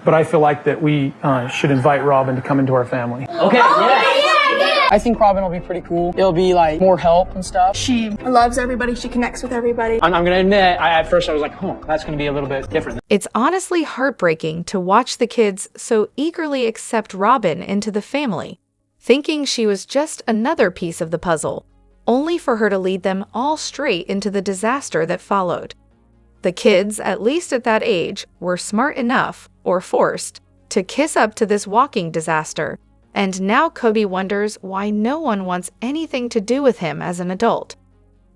but I feel like that we should invite Robin to come into our family. Okay, yeah. I think Robin will be pretty cool. It'll be like more help and stuff. She loves everybody. She connects with everybody. I'm gonna admit, at first I was like, that's gonna be a little bit different. It's honestly heartbreaking to watch the kids so eagerly accept Robin into the family, thinking she was just another piece of the puzzle, only for her to lead them all straight into the disaster that followed. The kids, at least at that age, were smart enough, or forced, to kiss up to this walking disaster, and now Kody wonders why no one wants anything to do with him as an adult.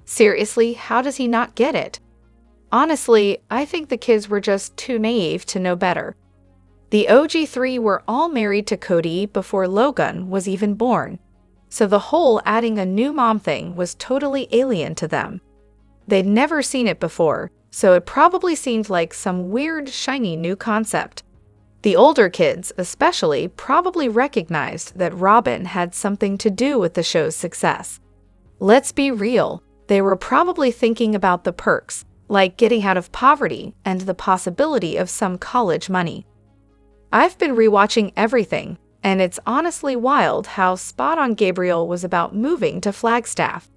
Seriously, how does he not get it? Honestly, I think the kids were just too naive to know better. The OG3 were all married to Kody before Logan was even born, so the whole adding a new mom thing was totally alien to them. They'd never seen it before, so it probably seemed like some weird, shiny new concept. The older kids, especially, probably recognized that Robin had something to do with the show's success. Let's be real, they were probably thinking about the perks, like getting out of poverty and the possibility of some college money. I've been rewatching everything, and it's honestly wild how spot-on Gabriel was about moving to Flagstaff.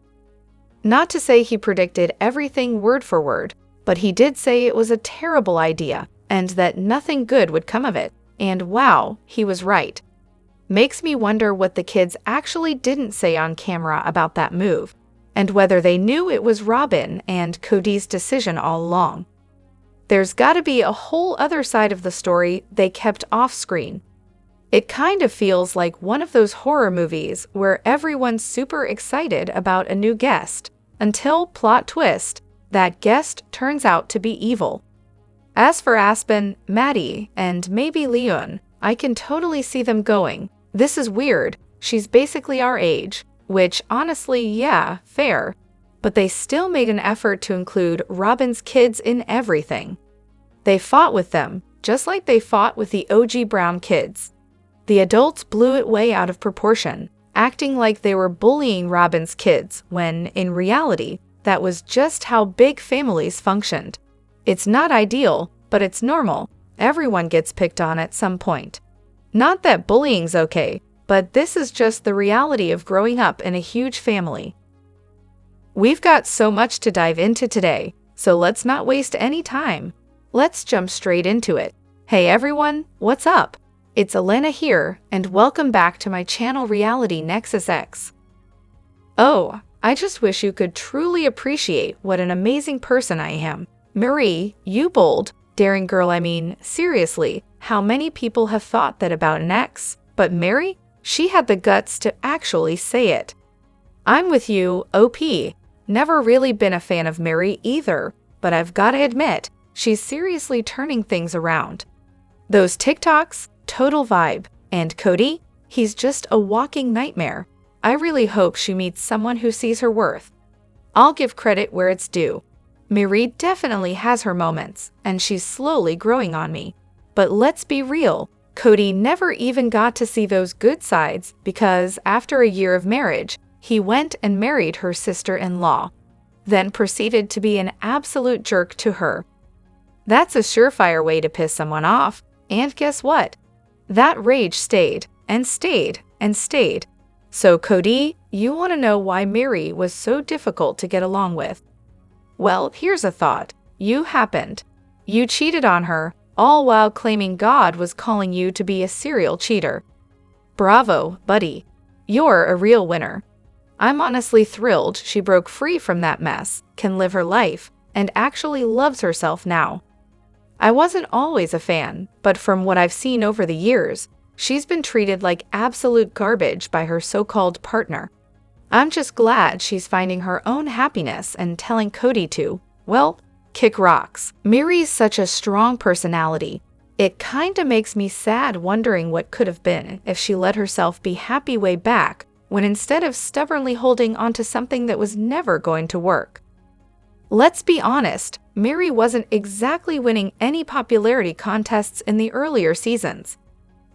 Not to say he predicted everything word for word, but he did say it was a terrible idea and that nothing good would come of it, and wow, he was right. Makes me wonder what the kids actually didn't say on camera about that move, and whether they knew it was Robin and Kody's decision all along. There's gotta be a whole other side of the story they kept off-screen. It kind of feels like one of those horror movies where everyone's super excited about a new guest, until, plot twist, that guest turns out to be evil. As for Aspen, Maddie, and maybe Leon, I can totally see them going, "This is weird, she's basically our age," which honestly, yeah, fair, but they still made an effort to include Robin's kids in everything. They fought with them, just like they fought with the OG Brown kids. The adults blew it way out of proportion, acting like they were bullying Robin's kids when, in reality, that was just how big families functioned. It's not ideal, but it's normal. Everyone gets picked on at some point. Not that bullying's okay, but this is just the reality of growing up in a huge family. We've got so much to dive into today, so let's not waste any time. Let's jump straight into it. Hey everyone, what's up? It's Elena here, and welcome back to my channel Reality Nexus X. Oh, I just wish you could truly appreciate what an amazing person I am. Marie, you bold, daring girl, seriously, how many people have thought that about an ex? But Mary, she had the guts to actually say it. I'm with you, OP. Never really been a fan of Mary either, but I've gotta admit, she's seriously turning things around. Those TikToks, total vibe, and Kody, he's just a walking nightmare. I really hope she meets someone who sees her worth. I'll give credit where it's due. Marie definitely has her moments, and she's slowly growing on me. But let's be real, Kody never even got to see those good sides because after a year of marriage, he went and married her sister-in-law, then proceeded to be an absolute jerk to her. That's a surefire way to piss someone off, and guess what? That rage stayed, and stayed, and stayed. So Kody, you want to know why Mary was so difficult to get along with? Well, here's a thought. You happened. You cheated on her, all while claiming God was calling you to be a serial cheater. Bravo, buddy. You're a real winner. I'm honestly thrilled she broke free from that mess, can live her life, and actually loves herself now. I wasn't always a fan, but from what I've seen over the years, she's been treated like absolute garbage by her so-called partner. I'm just glad she's finding her own happiness and telling Kody to, well, kick rocks. Mary's such a strong personality. It kinda makes me sad wondering what could have been if she let herself be happy way back, when instead of stubbornly holding onto something that was never going to work. Let's be honest, Mary wasn't exactly winning any popularity contests in the earlier seasons.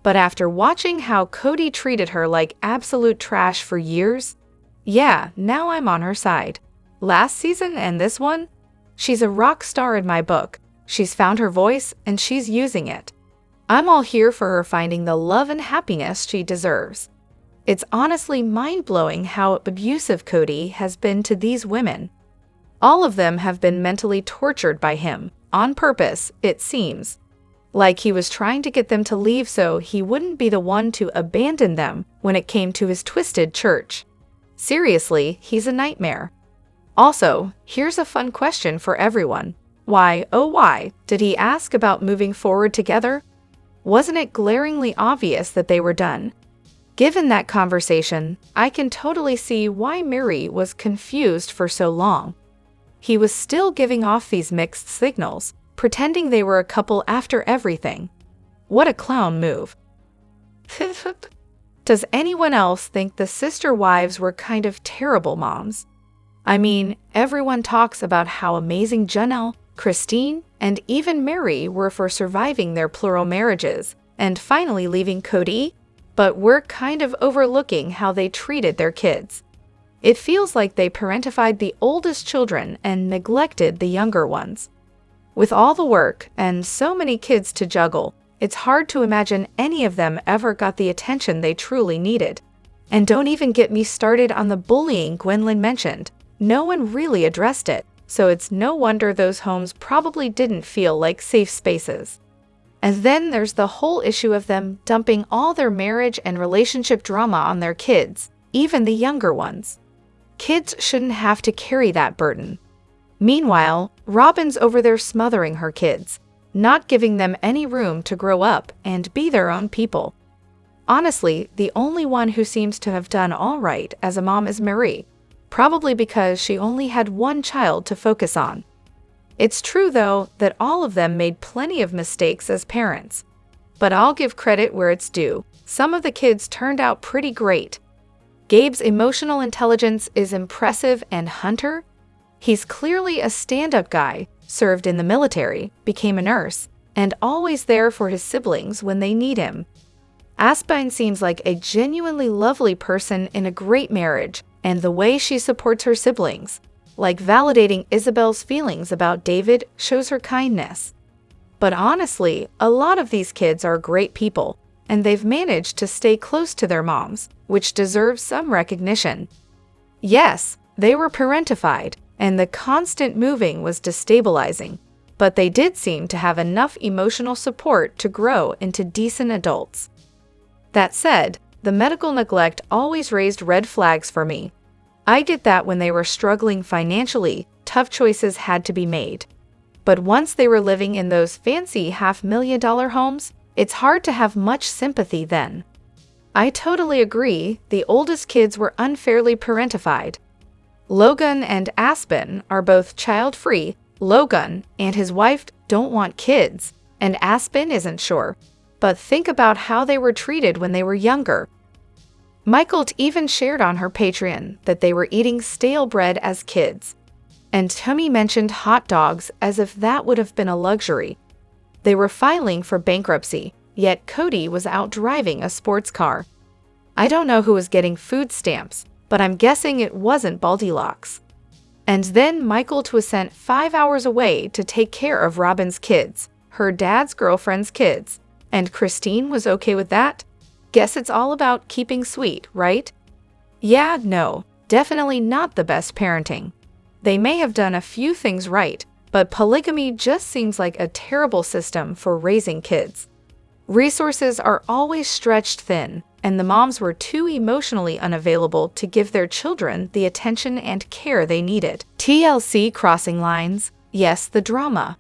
But after watching how Kody treated her like absolute trash for years, yeah, now I'm on her side. Last season and this one, she's a rock star in my book. She's found her voice and she's using it. I'm all here for her finding the love and happiness she deserves. It's honestly mind-blowing how abusive Kody has been to these women. All of them have been mentally tortured by him, on purpose, it seems. Like he was trying to get them to leave so he wouldn't be the one to abandon them when it came to his twisted church. Seriously, he's a nightmare. Also, here's a fun question for everyone. Why, oh why, did he ask about moving forward together? Wasn't it glaringly obvious that they were done? Given that conversation, I can totally see why Mary was confused for so long. He was still giving off these mixed signals, pretending they were a couple after everything. What a clown move. Does anyone else think the sister wives were kind of terrible moms? I mean, everyone talks about how amazing Janelle, Christine, and even Mary were for surviving their plural marriages and finally leaving Kody, but we're kind of overlooking how they treated their kids. It feels like they parentified the oldest children and neglected the younger ones. With all the work and so many kids to juggle, it's hard to imagine any of them ever got the attention they truly needed. And don't even get me started on the bullying Gwendolyn mentioned. No one really addressed it, so it's no wonder those homes probably didn't feel like safe spaces. And then there's the whole issue of them dumping all their marriage and relationship drama on their kids, even the younger ones. Kids shouldn't have to carry that burden. Meanwhile, Robin's over there smothering her kids, not giving them any room to grow up and be their own people. Honestly, the only one who seems to have done all right as a mom is Marie, probably because she only had one child to focus on. It's true, though, that all of them made plenty of mistakes as parents. But I'll give credit where it's due. Some of the kids turned out pretty great. Gabe's emotional intelligence is impressive, and Hunter? He's clearly a stand-up guy, served in the military, became a nurse, and always there for his siblings when they need him. Aspen seems like a genuinely lovely person in a great marriage, and the way she supports her siblings, like validating Isabel's feelings about David, shows her kindness. But honestly, a lot of these kids are great people, and they've managed to stay close to their moms, which deserves some recognition. Yes, they were parentified, and the constant moving was destabilizing, but they did seem to have enough emotional support to grow into decent adults. That said, the medical neglect always raised red flags for me. I get that when they were struggling financially, tough choices had to be made. But once they were living in those fancy $500,000 homes, it's hard to have much sympathy then. I totally agree, the oldest kids were unfairly parentified. Logan and Aspen are both child-free. Logan and his wife don't want kids, and Aspen isn't sure. But think about how they were treated when they were younger. Mikelty even shared on her Patreon that they were eating stale bread as kids. And Tony mentioned hot dogs as if that would have been a luxury. They were filing for bankruptcy, yet Kody was out driving a sports car. I don't know who was getting food stamps, but I'm guessing it wasn't Baldylocks. And then Mikelty was sent 5 hours away to take care of Robin's kids, her dad's girlfriend's kids. And Christine was okay with that? Guess it's all about keeping sweet, right? Yeah, no, definitely not the best parenting. They may have done a few things right, but polygamy just seems like a terrible system for raising kids. Resources are always stretched thin, and the moms were too emotionally unavailable to give their children the attention and care they needed. TLC crossing lines, yes, the drama.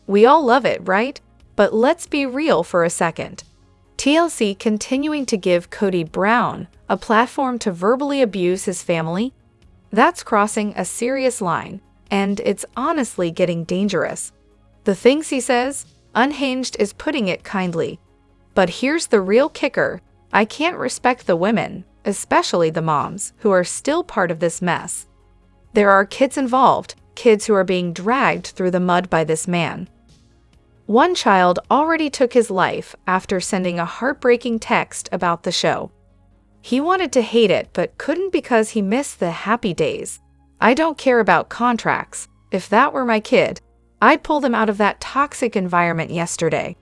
We all love it, right? But let's be real for a second. TLC continuing to give Kody Brown a platform to verbally abuse his family? That's crossing a serious line, and it's honestly getting dangerous. The things he says, unhinged is putting it kindly. But here's the real kicker. I can't respect the women, especially the moms, who are still part of this mess. There are kids involved, kids who are being dragged through the mud by this man. One child already took his life after sending a heartbreaking text about the show. He wanted to hate it but couldn't because he missed the happy days. I don't care about contracts. If that were my kid, I'd pull them out of that toxic environment yesterday.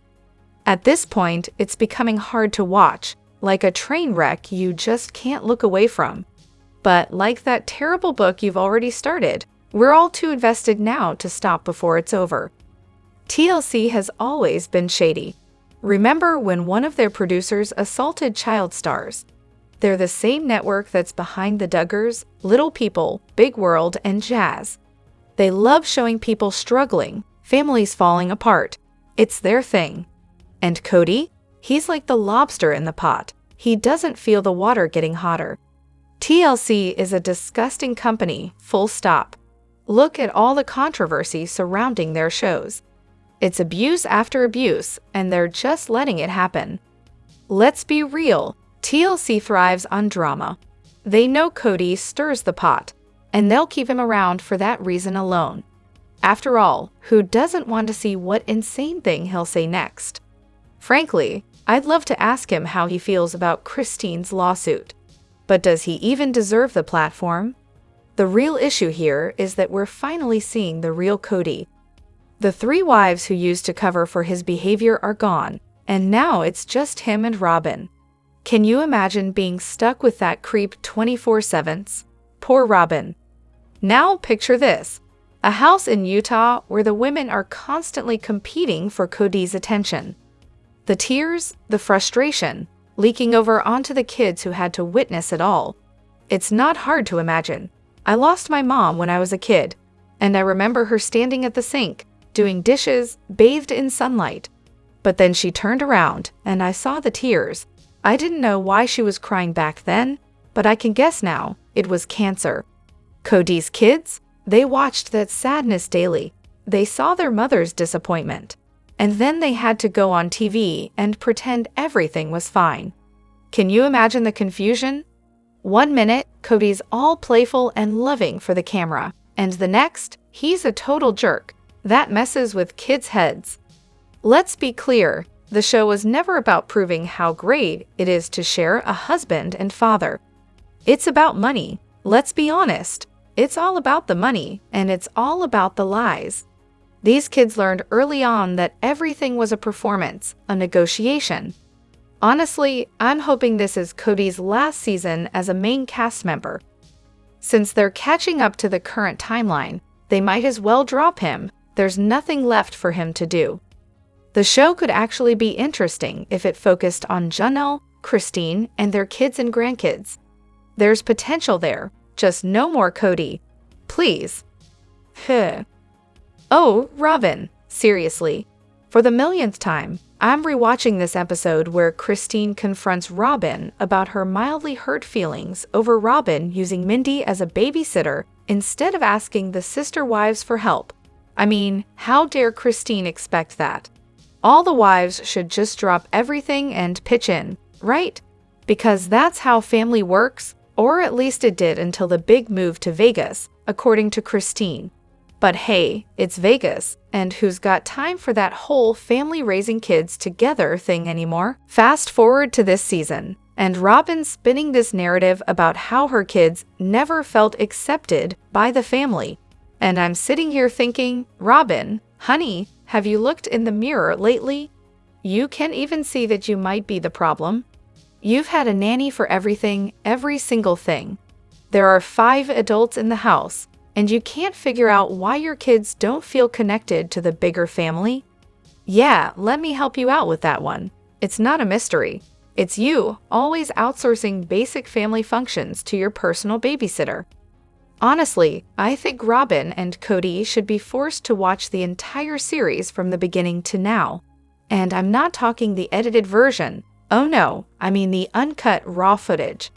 At this point, it's becoming hard to watch, like a train wreck you just can't look away from. But like that terrible book you've already started, we're all too invested now to stop before it's over. TLC has always been shady. Remember when one of their producers assaulted child stars? They're the same network that's behind The Duggars, Little People, Big World, and Jazz. They love showing people struggling, families falling apart. It's their thing. And Kody? He's like the lobster in the pot. He doesn't feel the water getting hotter. TLC is a disgusting company, full stop. Look at all the controversy surrounding their shows. It's abuse after abuse, and they're just letting it happen. Let's be real, TLC thrives on drama. They know Kody stirs the pot, and they'll keep him around for that reason alone. After all, who doesn't want to see what insane thing he'll say next? Frankly, I'd love to ask him how he feels about Christine's lawsuit. But does he even deserve the platform? The real issue here is that we're finally seeing the real Kody. The 3 wives who used to cover for his behavior are gone, and now it's just him and Robin. Can you imagine being stuck with that creep 24/7? Poor Robin. Now picture this. A house in Utah where the women are constantly competing for Kody's attention. The tears, the frustration, leaking over onto the kids who had to witness it all. It's not hard to imagine. I lost my mom when I was a kid, and I remember her standing at the sink, doing dishes, bathed in sunlight. But then she turned around, and I saw the tears. I didn't know why she was crying back then, but I can guess now, it was cancer. Kody's kids? They watched that sadness daily. They saw their mother's disappointment. And then they had to go on TV and pretend everything was fine. Can you imagine the confusion? One minute, Kody's all playful and loving for the camera, and the next, he's a total jerk. That messes with kids' heads. Let's be clear, the show was never about proving how great it is to share a husband and father. It's about money. Let's be honest. It's all about the money, and it's all about the lies. These kids learned early on that everything was a performance, a negotiation. Honestly, I'm hoping this is Kody's last season as a main cast member. Since they're catching up to the current timeline, they might as well drop him. There's nothing left for him to do. The show could actually be interesting if it focused on Janelle, Christine, and their kids and grandkids. There's potential there, just no more Kody. Please. Oh, Robin, seriously. For the millionth time, I'm rewatching this episode where Christine confronts Robin about her mildly hurt feelings over Robin using Mindy as a babysitter instead of asking the sister wives for help. I mean, how dare Christine expect that? All the wives should just drop everything and pitch in, right? Because that's how family works, or at least it did until the big move to Vegas, according to Christine. But hey, it's Vegas, and who's got time for that whole family raising kids together thing anymore? Fast forward to this season, and Robin spinning this narrative about how her kids never felt accepted by the family. And I'm sitting here thinking, Robin, honey, have you looked in the mirror lately? You can even see that you might be the problem. You've had a nanny for everything, every single thing. There are 5 adults in the house, and you can't figure out why your kids don't feel connected to the bigger family? Yeah, let me help you out with that one. It's not a mystery. It's you, always outsourcing basic family functions to your personal babysitter. Honestly, I think Robin and Kody should be forced to watch the entire series from the beginning to now. And I'm not talking the edited version. Oh no, I mean the uncut raw footage.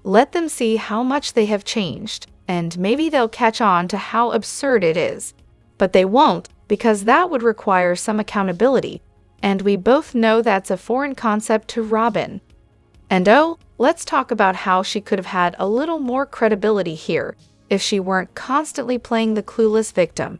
Let them see how much they have changed, and maybe they'll catch on to how absurd it is. But they won't, because that would require some accountability, and we both know that's a foreign concept to Robin. And oh, let's talk about how she could have had a little more credibility here if she weren't constantly playing the clueless victim.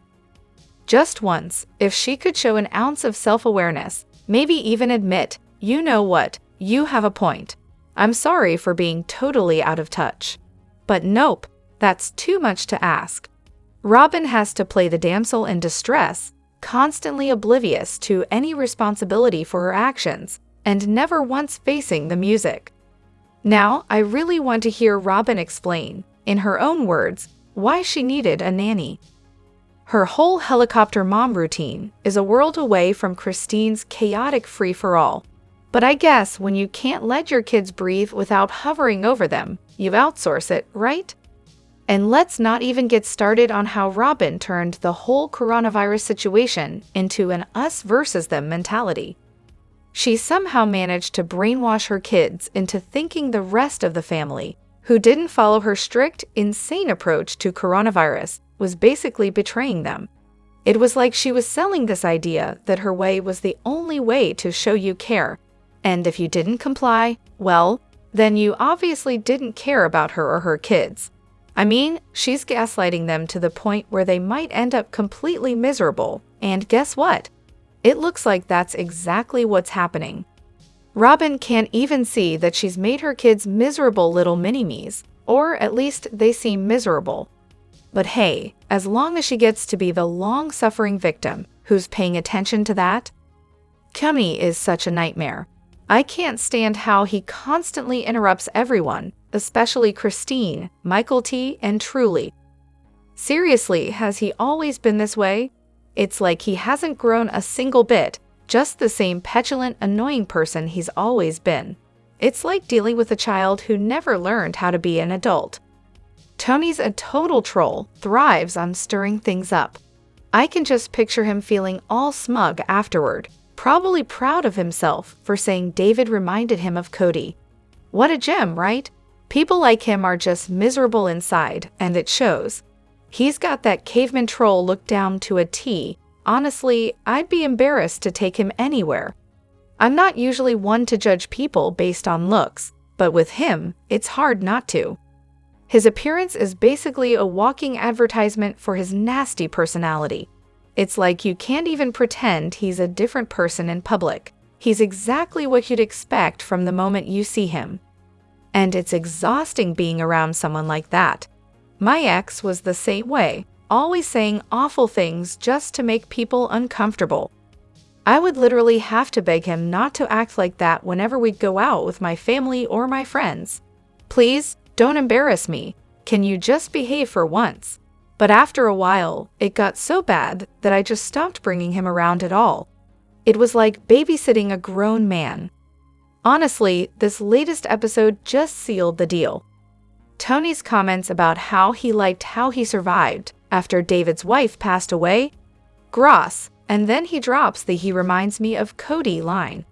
Just once, if she could show an ounce of self-awareness, maybe even admit, you know what, you have a point. I'm sorry for being totally out of touch. But nope, that's too much to ask. Robin has to play the damsel in distress, constantly oblivious to any responsibility for her actions, and never once facing the music. Now, I really want to hear Robin explain, in her own words, why she needed a nanny. Her whole helicopter mom routine is a world away from Christine's chaotic free-for-all. But I guess when you can't let your kids breathe without hovering over them, you outsource it, right? And let's not even get started on how Robin turned the whole coronavirus situation into an us versus them mentality. She somehow managed to brainwash her kids into thinking the rest of the family, who didn't follow her strict, insane approach to coronavirus, was basically betraying them. It was like she was selling this idea that her way was the only way to show you care, and if you didn't comply, well, then you obviously didn't care about her or her kids. I mean, she's gaslighting them to the point where they might end up completely miserable, and guess what? It looks like that's exactly what's happening. Robin can't even see that she's made her kids miserable little mini-me's, or at least they seem miserable. But hey, as long as she gets to be the long-suffering victim who's paying attention to that, Kody is such a nightmare. I can't stand how he constantly interrupts everyone, especially Christine, Mikelty, and Truly. Seriously, has he always been this way? It's like he hasn't grown a single bit, just the same petulant, annoying person he's always been. It's like dealing with a child who never learned how to be an adult. Tony's a total troll, thrives on stirring things up. I can just picture him feeling all smug afterward, probably proud of himself for saying David reminded him of Kody. What a gem, right? People like him are just miserable inside, and it shows. He's got that caveman troll look down to a T. Honestly, I'd be embarrassed to take him anywhere. I'm not usually one to judge people based on looks, but with him, it's hard not to. His appearance is basically a walking advertisement for his nasty personality. It's like you can't even pretend he's a different person in public. He's exactly what you'd expect from the moment you see him. And it's exhausting being around someone like that. My ex was the same way, always saying awful things just to make people uncomfortable. I would literally have to beg him not to act like that whenever we'd go out with my family or my friends. Please, don't embarrass me. Can you just behave for once? But after a while, it got so bad that I just stopped bringing him around at all. It was like babysitting a grown man. Honestly, this latest episode just sealed the deal. Tony's comments about how he liked how he survived after David's wife passed away? Gross. And then he drops the "he reminds me of Kody" line.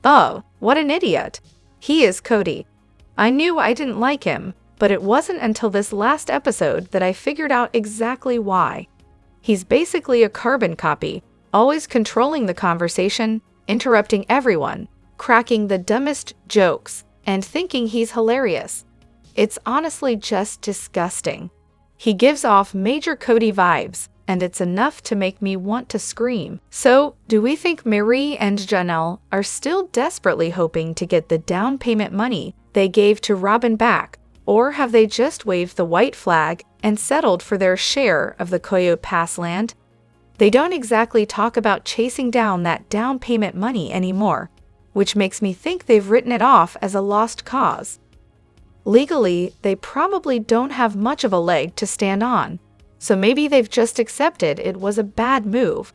Oh, what an idiot. He is Kody. I knew I didn't like him, but it wasn't until this last episode that I figured out exactly why. He's basically a carbon copy, always controlling the conversation, interrupting everyone, cracking the dumbest jokes, and thinking he's hilarious. It's honestly just disgusting. He gives off major Kody vibes, and it's enough to make me want to scream. So, do we think Marie and Janelle are still desperately hoping to get the down payment money they gave to Robin back, or have they just waved the white flag and settled for their share of the Coyote Pass land? They don't exactly talk about chasing down that down payment money anymore, which makes me think they've written it off as a lost cause. Legally, they probably don't have much of a leg to stand on, so maybe they've just accepted it was a bad move.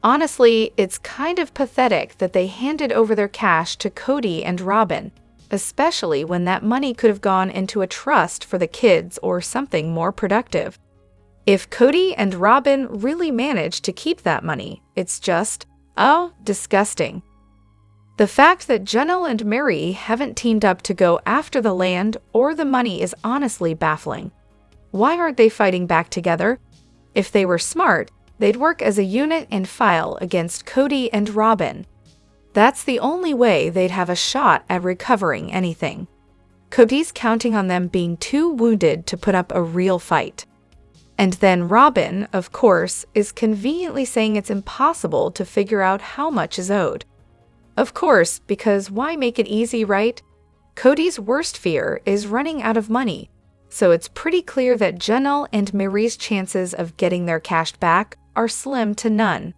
Honestly, it's kind of pathetic that they handed over their cash to Kody and Robin, especially when that money could have gone into a trust for the kids or something more productive. If Kody and Robin really managed to keep that money, it's just, oh, disgusting. The fact that Janelle and Mary haven't teamed up to go after the land or the money is honestly baffling. Why aren't they fighting back together? If they were smart, they'd work as a unit and file against Kody and Robin. That's the only way they'd have a shot at recovering anything. Kody's counting on them being too wounded to put up a real fight. And then Robin, of course, is conveniently saying it's impossible to figure out how much is owed. Of course, because why make it easy, right? Kody's worst fear is running out of money, so it's pretty clear that Janelle and Marie's chances of getting their cash back are slim to none.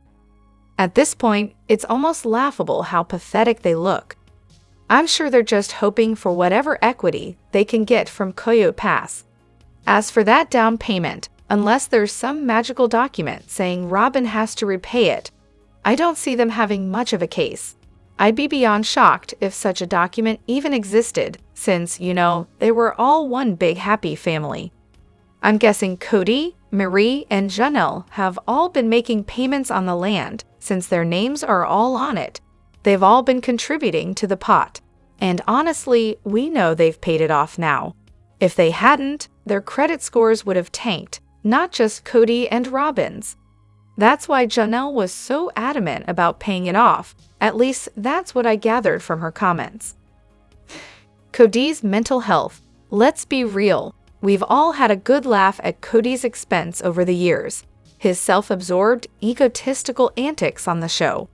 At this point, it's almost laughable how pathetic they look. I'm sure they're just hoping for whatever equity they can get from Coyote Pass. As for that down payment, unless there's some magical document saying Robin has to repay it, I don't see them having much of a case. I'd be beyond shocked if such a document even existed, since, they were all one big happy family. I'm guessing Kody, Marie, and Janelle have all been making payments on the land, since their names are all on it. They've all been contributing to the pot. And honestly, we know they've paid it off now. If they hadn't, their credit scores would have tanked, not just Kody and Robin's. That's why Janelle was so adamant about paying it off. At least that's what I gathered from her comments. Kody's mental health. Let's be real. We've all had a good laugh at Kody's expense over the years. His self-absorbed, egotistical antics on the show.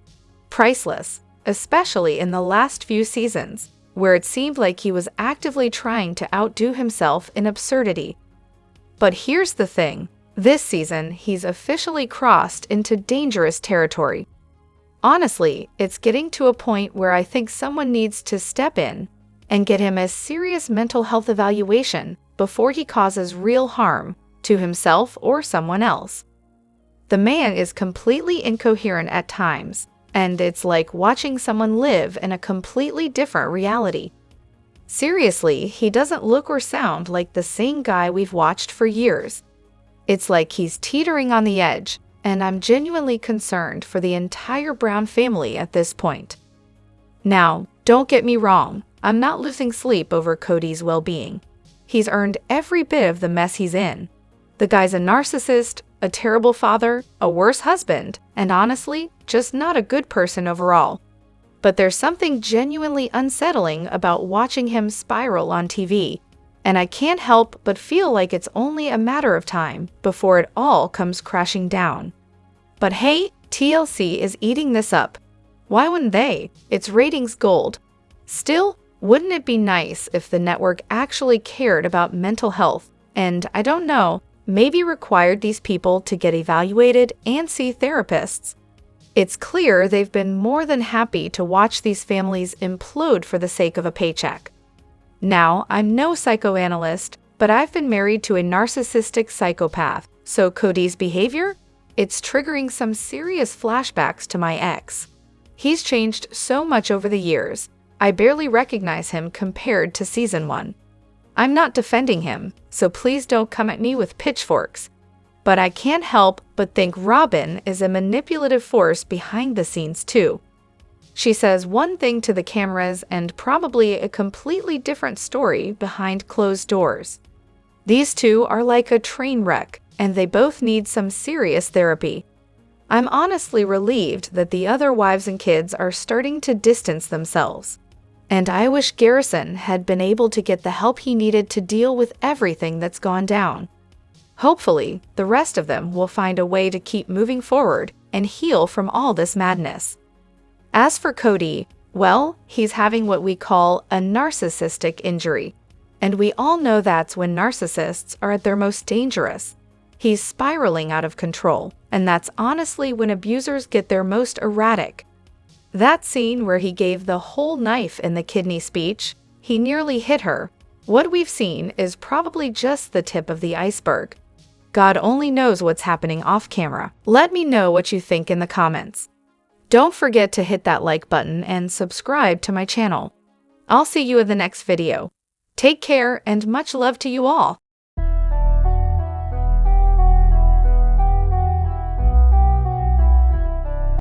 Priceless, especially in the last few seasons, where it seemed like he was actively trying to outdo himself in absurdity. But here's the thing. This season, he's officially crossed into dangerous territory. Honestly, it's getting to a point where I think someone needs to step in and get him a serious mental health evaluation before he causes real harm to himself or someone else. The man is completely incoherent at times, and it's like watching someone live in a completely different reality. Seriously, he doesn't look or sound like the same guy we've watched for years. It's like he's teetering on the edge, and I'm genuinely concerned for the entire Brown family at this point. Now, don't get me wrong, I'm not losing sleep over Kody's well-being. He's earned every bit of the mess he's in. The guy's a narcissist, a terrible father, a worse husband, and honestly, just not a good person overall. But there's something genuinely unsettling about watching him spiral on TV, and I can't help but feel like it's only a matter of time before it all comes crashing down. But hey, TLC is eating this up. Why wouldn't they? It's ratings gold. Still, wouldn't it be nice if the network actually cared about mental health and, I don't know, maybe required these people to get evaluated and see therapists? It's clear they've been more than happy to watch these families implode for the sake of a paycheck. Now, I'm no psychoanalyst, but I've been married to a narcissistic psychopath, so Kody's behavior? It's triggering some serious flashbacks to my ex. He's changed so much over the years, I barely recognize him compared to season 1. I'm not defending him, so please don't come at me with pitchforks. But I can't help but think Robin is a manipulative force behind the scenes too. She says one thing to the cameras and probably a completely different story behind closed doors. These two are like a train wreck, and they both need some serious therapy. I'm honestly relieved that the other wives and kids are starting to distance themselves. And I wish Garrison had been able to get the help he needed to deal with everything that's gone down. Hopefully, the rest of them will find a way to keep moving forward and heal from all this madness. As for Kody, well, he's having what we call a narcissistic injury. And we all know that's when narcissists are at their most dangerous. He's spiraling out of control, and that's honestly when abusers get their most erratic. That scene where he gave the whole knife in the kidney speech, he nearly hit her. What we've seen is probably just the tip of the iceberg. God only knows what's happening off camera. Let me know what you think in the comments. Don't forget to hit that like button and subscribe to my channel. I'll see you in the next video. Take care and much love to you all.